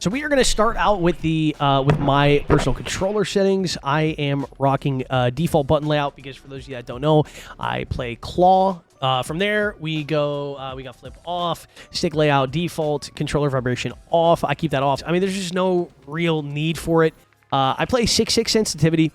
So we are going to start out with the with my personal controller settings. I am rocking default button layout because for those of you that don't know, I play claw. From there, we go, we got flip off, stick layout default, controller vibration off. I keep that off. I mean, there's just no real need for it. I play 6.6 sensitivity.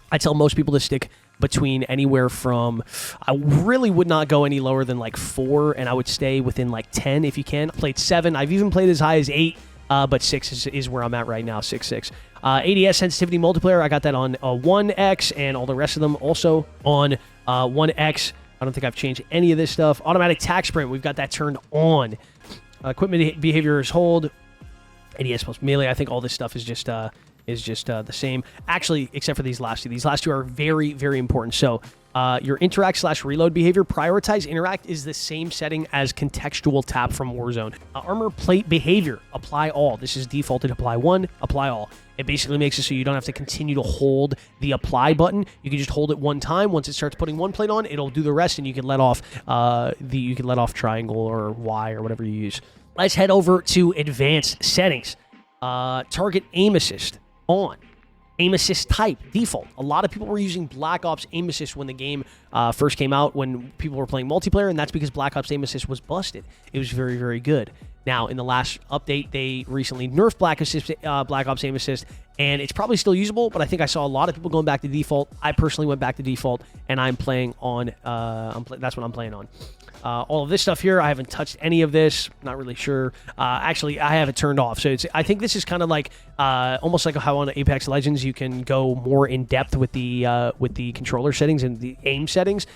I tell most people to stick between anywhere from, I really would not go any lower than like 4, and I would stay within like 10 if you can. I played 7. I've even played as high as 8. But 6 is where I'm at right now, 6.6. ADS sensitivity multiplayer, I got that on 1X, and all the rest of them also on 1X. I don't think I've changed any of this stuff. Automatic tack sprint, we've got that turned on. Equipment behavior is hold. ADS plus melee, I think all this stuff is just the same. Actually, except for these last two. These last two are very, very important. So your interact/reload behavior, prioritize interact is the same setting as contextual tap from Warzone. Armor plate behavior, apply all. This is defaulted, apply one, apply all. It basically makes it so you don't have to continue to hold the apply button. You can just hold it one time. Once it starts putting one plate on, it'll do the rest, and you can let off triangle or Y or whatever you use. Let's head over to advanced settings. Target aim assist on. Aim assist type, default. A lot of people were using Black Ops aim assist when the game first came out, when people were playing multiplayer, and that's because Black Ops aim assist was busted. It was very, very good. Now, in the last update, they recently nerfed Black Ops aim assist, and it's probably still usable, but I think I saw a lot of people going back to default. I personally went back to default, and I'm playing on, that's what I'm playing on. All of this stuff here, I haven't touched any of this. Not really sure. Actually, I have it turned off. So I think this is kind of like almost like how on Apex Legends you can go more in depth with the controller settings and the aim settings.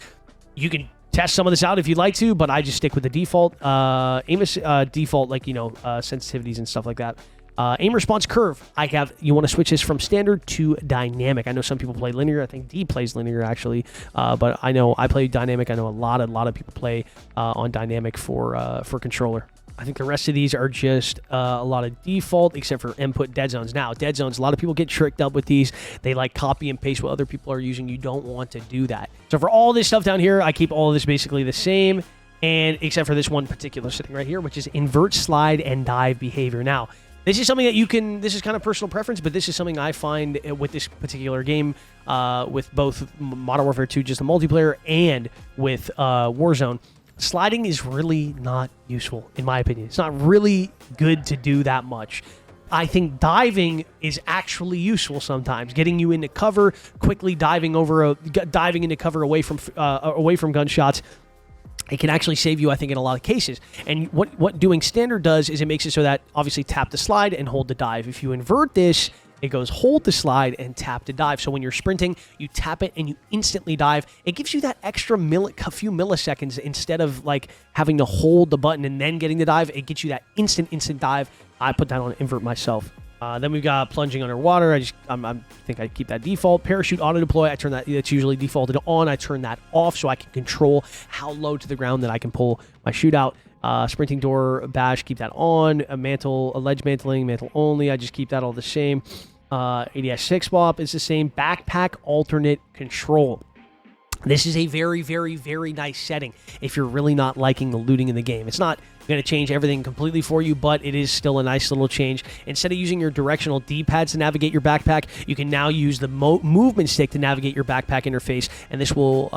You can test some of this out if you'd like to, but I just stick with the default default, like sensitivities and stuff like that. Aim response curve. You want to switch this from standard to dynamic. I know some people play linear. I think D plays linear actually, but I know I play dynamic. I know a lot of people play on dynamic for controller. I think the rest of these are just a lot of default, except for input dead zones. Now, dead zones, a lot of people get tricked up with these. They like copy and paste what other people are using. You don't want to do that. So for all this stuff down here, I keep all of this basically the same, and except for this one particular setting right here, which is invert, slide, and dive behavior. Now, this is something that this is kind of personal preference, but this is something I find with this particular game, with both Modern Warfare 2, just the multiplayer, and with Warzone. Sliding is really not useful, in my opinion. It's not really good to do that much. I think diving is actually useful sometimes, getting you into cover, quickly diving into cover away from gunshots. It can actually save you, I think, in a lot of cases. And what doing standard does is it makes it so that, obviously, tap the slide and hold the dive. If you invert this, it goes hold the slide and tap to dive. So when you're sprinting, you tap it and you instantly dive. It gives you that extra few milliseconds instead of like having to hold the button and then getting the dive. It gets you that instant dive. I put that on invert myself. Then we've got plunging underwater. I think I keep that default. Parachute auto deploy. I turn that. That's usually defaulted on. I turn that off so I can control how low to the ground that I can pull my shootout. Sprinting door bash, keep that on. A ledge mantling, mantle only. I just keep that all the same. ADS 6 swap is the same. Backpack alternate control. This is a very, very, very nice setting if you're really not liking the looting in the game. It's not going to change everything completely for you, but it is still a nice little change. Instead of using your directional D-pads to navigate your backpack, you can now use the movement stick to navigate your backpack interface, and this will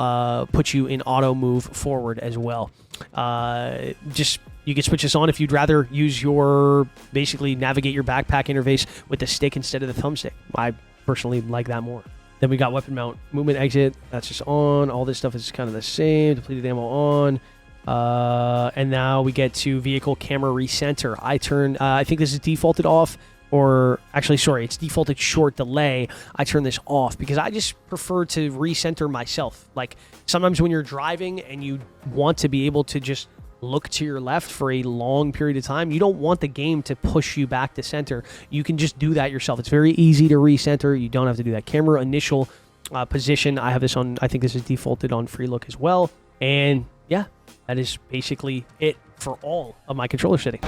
put you in auto move forward as well. You can switch this on if you'd rather use basically navigate your backpack interface with the stick instead of the thumbstick. I personally like that more. Then we got weapon mount, movement exit. That's just on. All this stuff is kind of the same. Depleted ammo on. And now we get to vehicle camera recenter. I think this is defaulted off, or actually, sorry, it's defaulted short delay. I turn this off because I just prefer to recenter myself. Like sometimes when you're driving and you want to be able to just look to your left for a long period of time, you don't want the game to push you back to center. You can just do that yourself. It's very easy to recenter. You don't have to do that. Camera initial position. I have this on, I think this is defaulted on free look as well. And yeah, that is basically it for all of my controller settings.